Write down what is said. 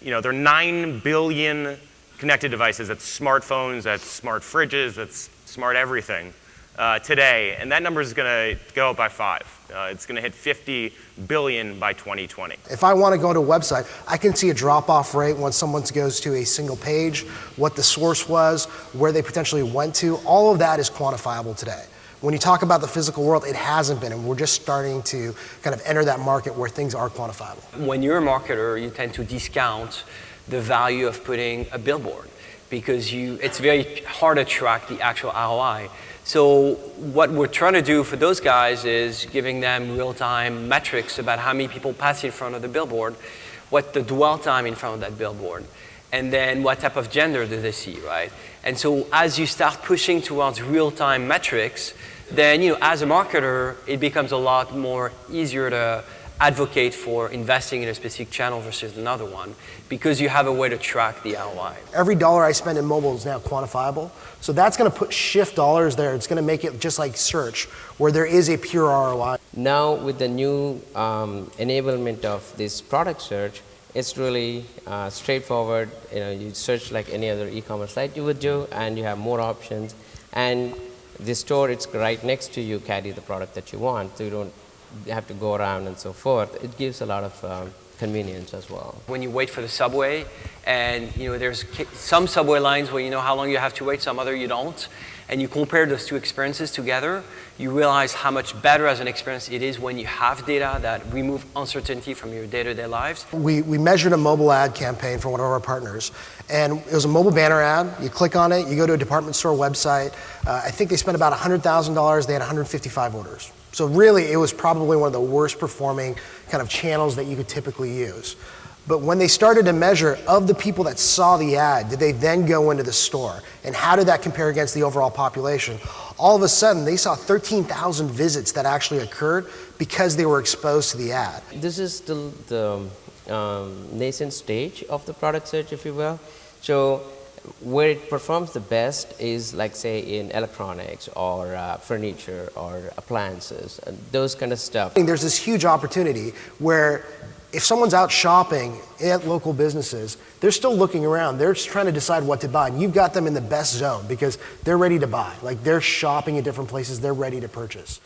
there are 9 billion connected devices. That's smartphones, that's smart fridges, that's smart everything today. And that number is going to go up by 5. It's going to hit 50 billion by 2020. If I want to go to a website, I can see a drop-off rate when someone goes to a single page, what the source was, where they potentially went to. All of that is quantifiable today. When you talk about the physical world, it hasn't been, and we're just starting to kind of enter that market where things are quantifiable. When you're a marketer, you tend to discount the value of putting a billboard because it's very hard to track the actual ROI. So what we're trying to do for those guys is giving them real-time metrics about how many people pass in front of the billboard, what the dwell time in front of that billboard, and then what type of gender do they see, right? And so as you start pushing towards real-time metrics, then as a marketer, it becomes a lot more easier to advocate for investing in a specific channel versus another one because you have a way to track the ROI. Every dollar I spend in mobile is now quantifiable. So that's going to shift dollars there. It's going to make it just like search, where there is a pure ROI. Now with the new enablement of this product search, it's really straightforward. You search like any other e-commerce site you would do, and you have more options. And the store, it's right next to you, carry the product that you want, so you don't have to go around and so forth. It gives a lot of convenience as well. When you wait for the subway, and there's some subway lines where you know how long you have to wait, some other you don't, and you compare those two experiences together, you realize how much better as an experience it is when you have data that remove uncertainty from your day-to-day lives. We measured a mobile ad campaign for one of our partners, and it was a mobile banner ad. You click on it, you go to a department store website. I think they spent about $100,000. They had 155 orders. So really, it was probably one of the worst performing kind of channels that you could typically use. But when they started to measure, of the people that saw the ad, did they then go into the store? And how did that compare against the overall population? All of a sudden, they saw 13,000 visits that actually occurred because they were exposed to the ad. This is still the nascent stage of the product search, if you will. So where it performs the best is, like, say, in electronics or furniture or appliances, those kind of stuff. There's this huge opportunity where if someone's out shopping at local businesses, they're still looking around. They're just trying to decide what to buy. And you've got them in the best zone because they're ready to buy. Like, they're shopping at different places. They're ready to purchase.